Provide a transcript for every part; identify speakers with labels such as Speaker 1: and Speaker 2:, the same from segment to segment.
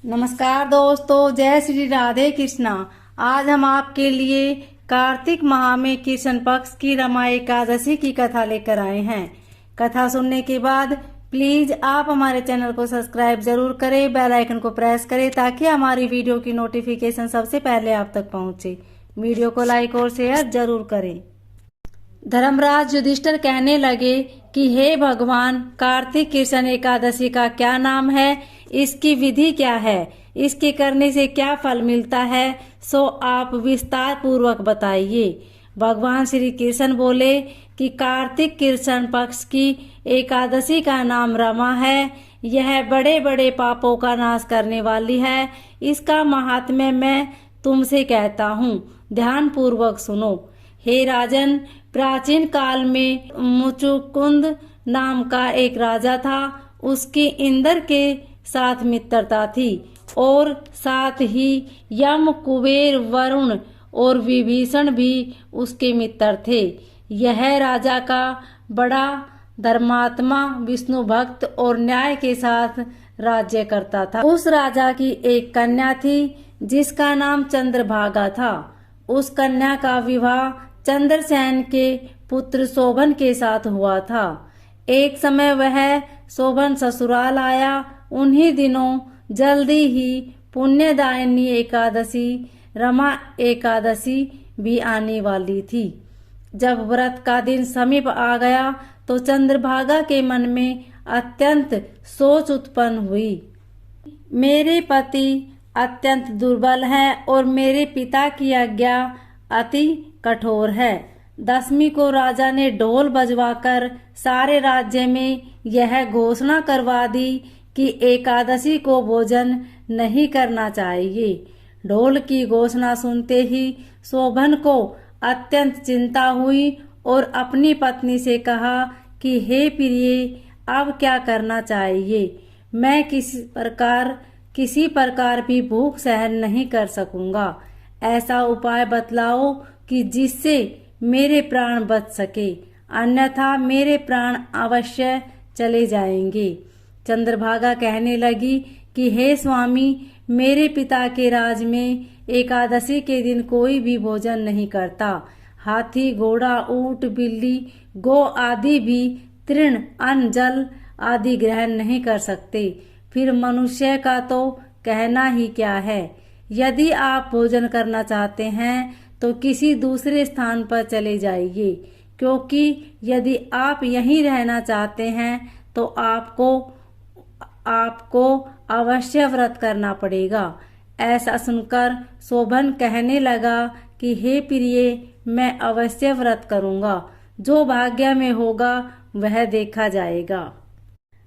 Speaker 1: नमस्कार दोस्तों, जय श्री राधे कृष्णा। आज हम आपके लिए कार्तिक माह में कृष्ण पक्ष की रमा एकादशी की कथा लेकर आए हैं। कथा सुनने के बाद प्लीज आप हमारे चैनल को सब्सक्राइब जरूर करें, बेल आइकन को प्रेस करें ताकि हमारी वीडियो की नोटिफिकेशन सबसे पहले आप तक पहुंचे। वीडियो को लाइक और शेयर जरूर करें। धर्मराज युधिष्ठिर कहने लगे कि हे भगवान, कार्तिक कृष्ण एकादशी का क्या नाम है, इसकी विधि क्या है, इसके करने से क्या फल मिलता है, सो आप विस्तार पूर्वक बताइए। भगवान श्री कृष्ण बोले कि कार्तिक कृष्ण पक्ष की एकादशी का नाम रमा है। यह बड़े बड़े पापों का नाश करने वाली है। इसका महात्म्य मैं तुमसे कहता हूँ, ध्यान पूर्वक सुनो। हे राजन, प्राचीन काल में मुचुकुंद नाम का एक राजा था। उसकी इंद्र के साथ मित्रता थी और साथ ही यम, कुबेर, वरुण और विभीषण भी उसके मित्र थे। यह राजा का बड़ा धर्मात्मा, विष्णु भक्त और न्याय के साथ राज्य करता था। उस राजा की एक कन्या थी जिसका नाम चंद्रभागा था। उस कन्या का विवाह चंद्रसेन के पुत्र शोभन के साथ हुआ था। एक समय वह शोभन ससुराल आया। उन्हीं दिनों जल्दी ही पुण्यदायिनी एकादशी, रमा एकादशी भी आने वाली थी। जब व्रत का दिन समीप आ गया तो चंद्रभागा के मन में अत्यंत सोच उत्पन्न हुई। मेरे पति अत्यंत दुर्बल हैं और मेरे पिता की आज्ञा अति कठोर है। दसवीं को राजा ने ढोल बजवाकर सारे राज्य में यह घोषणा करवा दी कि एकादशी को भोजन नहीं करना चाहिए। ढोल की घोषणा सुनते ही शोभन को अत्यंत चिंता हुई और अपनी पत्नी से कहा कि हे प्रिय, अब क्या करना चाहिए? मैं किसी प्रकार भी भूख सहन नहीं कर सकूंगा। ऐसा उपाय बतलाओ कि जिससे मेरे प्राण बच सके, अन्यथा मेरे प्राण अवश्य चले जाएंगे। चंद्रभागा कहने लगी कि हे स्वामी, मेरे पिता के राज में एकादशी के दिन कोई भी भोजन नहीं करता। हाथी, घोड़ा, ऊंट, बिल्ली, गौ आदि भी तृण, अन्न, जल आदि ग्रहण नहीं कर सकते। फिर मनुष्य का तो कहना ही क्या है। यदि आप भोजन करना चाहते हैं तो किसी दूसरे स्थान पर चले जाइए, क्योंकि यदि आप यहीं रहना चाहते हैं तो आपको अवश्य व्रत करना पड़ेगा। ऐसा सुनकर शोभन कहने लगा कि हे प्रिय, मैं अवश्य व्रत करूंगा। जो भाग्य में होगा वह देखा जाएगा।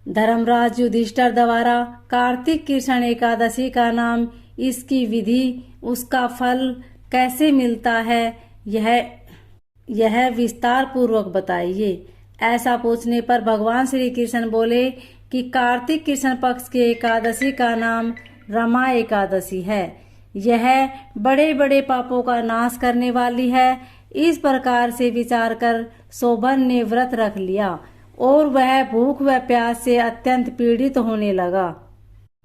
Speaker 1: धर्मराज युधिष्ठिर द्वारा कार्तिक कृष्ण एकादशी का नाम, इसकी विधि, उसका फल कैसे मिलता है, यह विस्तार पूर्वक बताइए। ऐसा पूछने पर भगवान श्री कृष्ण बोले कि कार्तिक कृष्ण पक्ष की एकादशी का नाम रमा एकादशी है। यह बड़े बड़े पापों का नाश करने वाली है। इस प्रकार से विचार कर शोभन ने व्रत रख लिया और वह भूख व प्यास से अत्यंत पीड़ित होने लगा।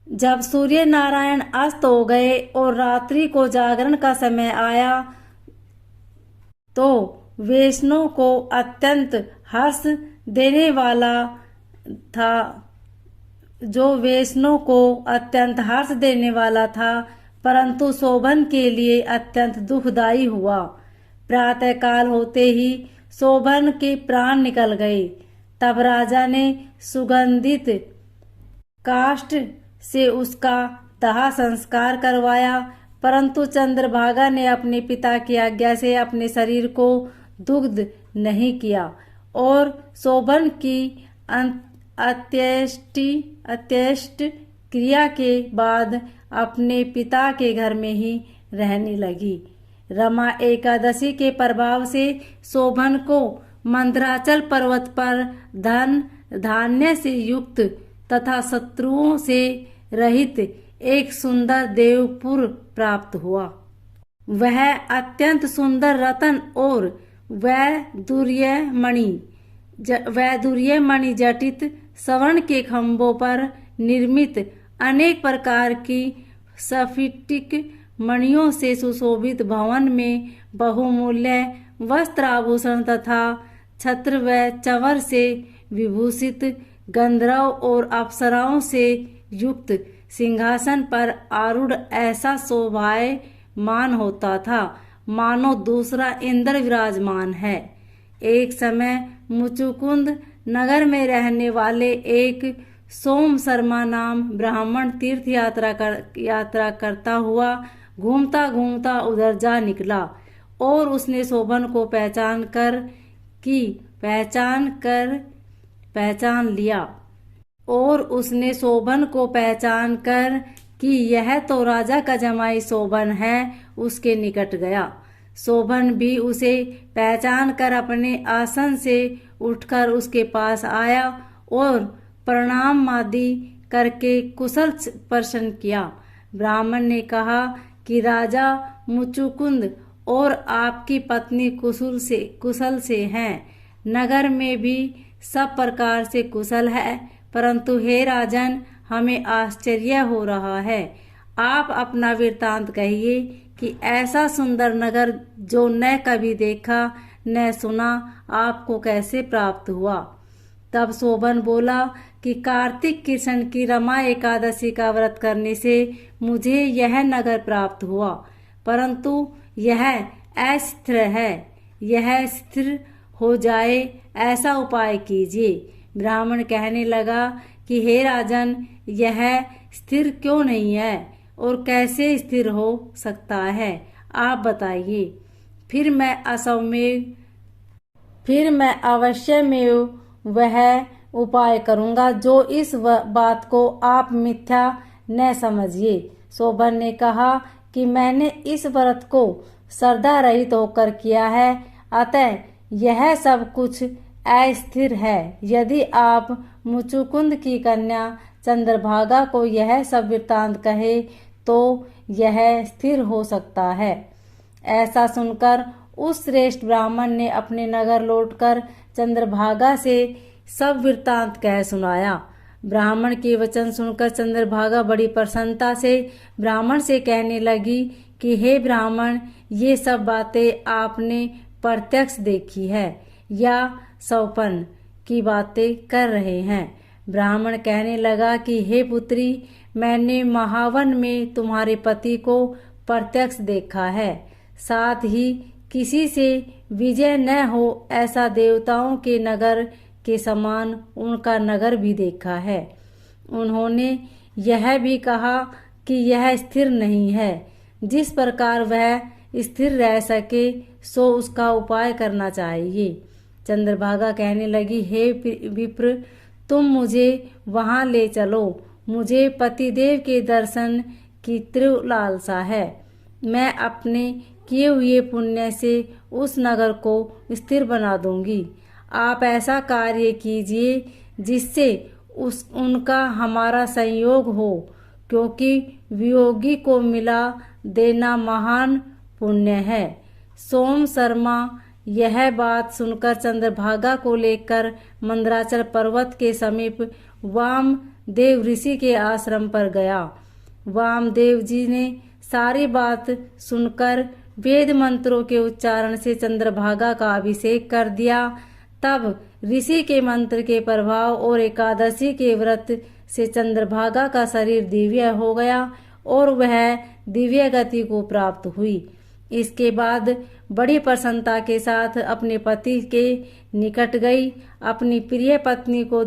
Speaker 1: जब सूर्य नारायण अस्त हो गए और रात्रि को जागरण का समय आया तो वैष्णव को अत्यंत हर्ष देने वाला था, परंतु शोभन के लिए अत्यंत दुखदायी हुआ। प्रातः काल होते ही शोभन के प्राण निकल गए। तब राजा ने सुगंधित काष्ठ से उसका दाह संस्कार करवाया, परंतु चंद्रभागा ने अपने पिता की आज्ञा से अपने शरीर को दुग्ध नहीं किया और शोभन की अंत्येष्टि क्रिया के बाद अपने पिता के घर में ही रहने लगी। रमा एकादशी के प्रभाव से शोभन को मंदराचल पर्वत पर धन धान्य से युक्त तथा शत्रुओं से रहित एक सुंदर देवपुर प्राप्त हुआ। वह अत्यंत सुंदर रत्न और वैदुर्य मणि जटित स्वर्ण के खंभों पर निर्मित अनेक प्रकार की स्फटिक मणियों से सुशोभित भवन में बहुमूल्य वस्त्र आभूषण तथा छत्र व चंवर से विभूषित गंधर्व और अप्सराओं से युक्त सिंहासन पर आरूढ़ ऐसा शोभायमान होता था मानो दूसरा इंद्र विराजमान है। एक समय मुचुकुंद नगर में रहने वाले एक सोम शर्मा नाम ब्राह्मण तीर्थ यात्रा करता हुआ घूमता घूमता उधर जा निकला और उसने शोभन को पहचान कर कि यह तो राजा का जमाई शोभन है, उसके निकट गया। शोभन भी उसे पहचान कर अपने आसन से उठकर उसके पास आया और प्रणाम आदि करके कुशल प्रश्न किया। ब्राह्मण ने कहा कि राजा मुचुकुंद और आपकी पत्नी कुशल से हैं। नगर में भी सब प्रकार से कुशल है, परंतु हे राजन, हमें आश्चर्य हो रहा है। आप अपना वृत्तांत कहिए कि ऐसा सुंदर नगर जो न कभी देखा न सुना आपको कैसे प्राप्त हुआ। तब शोभन बोला कि कार्तिक कृष्ण की रमा एकादशी का व्रत करने से मुझे यह नगर प्राप्त हुआ, परंतु यह अस्थिर है। यह स्थिर हो जाए ऐसा उपाय कीजिए। ब्राह्मण कहने लगा कि हे राजन, यह स्थिर क्यों नहीं है और कैसे स्थिर हो सकता है, आप बताइए। फिर मैं अवश्य में वह उपाय करूंगा जो इस बात को आप मिथ्या न समझिए। शोभन ने कहा कि मैंने इस व्रत को श्रद्धा रहित होकर किया है, अतः यह सब कुछ अस्थिर है। यदि आप मुचुकुंद की कन्या चंद्रभागा को यह सब वृत्तांत कहे तो यह स्थिर हो सकता है। ऐसा सुनकर उस श्रेष्ठ ब्राह्मण ने अपने नगर लौटकर चंद्रभागा से सब वृत्तांत कह सुनाया। ब्राह्मण के वचन सुनकर चंद्रभागा बड़ी प्रसन्नता से ब्राह्मण से कहने लगी कि हे ब्राह्मण, ये सब बातें आपने प्रत्यक्ष देखी है या स्वप्न की बातें कर रहे हैं। ब्राह्मण कहने लगा कि हे पुत्री, मैंने महावन में तुम्हारे पति को प्रत्यक्ष देखा है, साथ ही किसी से विजय न हो ऐसा देवताओं के नगर के समान उनका नगर भी देखा है। उन्होंने यह भी कहा कि यह स्थिर नहीं है। जिस प्रकार वह स्थिर रह सके सो उसका उपाय करना चाहिए। चंद्रभागा कहने लगी, हे विप्र, तुम मुझे वहां ले चलो। मुझे पतिदेव के दर्शन की तीव्र लालसा है। मैं अपने किए हुए पुण्य से उस नगर को स्थिर बना दूंगी। आप ऐसा कार्य कीजिए जिससे उनका हमारा संयोग हो, क्योंकि वियोगी को मिला देना महान पुण्य है। सोम शर्मा यह बात सुनकर चंद्रभागा को लेकर मंदराचल पर्वत के समीप वामदेव ऋषि के आश्रम पर गया। वामदेव जी ने सारी बात सुनकर वेद मंत्रों के उच्चारण से चंद्रभागा का अभिषेक कर दिया। तब ऋषि के मंत्र के प्रभाव और एकादशी के व्रत से चंद्रभागा का शरीर दिव्य हो गया और वह दिव्य गति को प्राप्त हुई। इसके बाद बड़ी प्रसन्नता के साथ अपने पति के निकट गई। अपनी प्रिय पत्नी को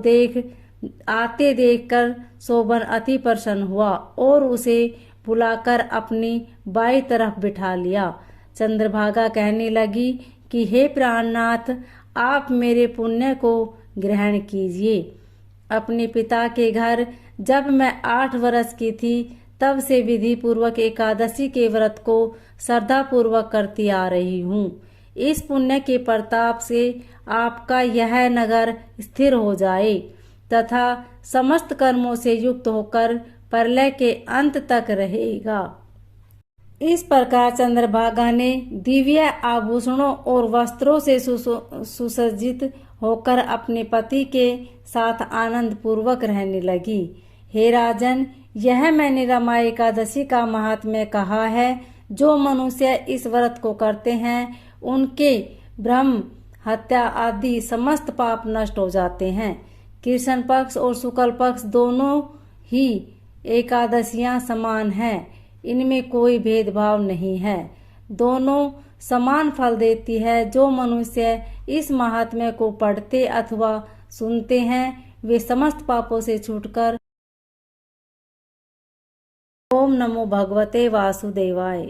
Speaker 1: आते देखकर शोभन अति प्रसन्न हुआ और उसे बुलाकर अपनी बाई तरफ बिठा लिया। चंद्रभागा कहने लगी कि हे प्राणनाथ, आप मेरे पुण्य को ग्रहण कीजिए। अपने पिता के घर जब मैं 8 वर्ष की थी तब से विधि पूर्वक एकादशी के व्रत को श्रद्धा पूर्वक करती आ रही हूँ। इस पुण्य के प्रताप से आपका यह नगर स्थिर हो जाए तथा समस्त कर्मों से युक्त होकर प्रलय के अंत तक रहेगा। इस प्रकार चंद्रभागा ने दिव्य आभूषणों और वस्त्रों से सुसज्जित होकर अपने पति के साथ आनंद पूर्वक रहने लगी। हे राजन, यह मैंने रमा एकादशी का महात्म्य कहा है। जो मनुष्य इस व्रत को करते हैं उनके ब्रह्म हत्या आदि समस्त पाप नष्ट हो जाते हैं। कृष्ण पक्ष और शुक्ल पक्ष दोनों ही एकादशियां समान हैं, इनमें कोई भेदभाव नहीं है, दोनों समान फल देती है। जो मनुष्य इस महात्म्य को पढ़ते अथवा सुनते हैं वे समस्त पापों से छूटकर ओम नमो भगवते वासुदेवाय।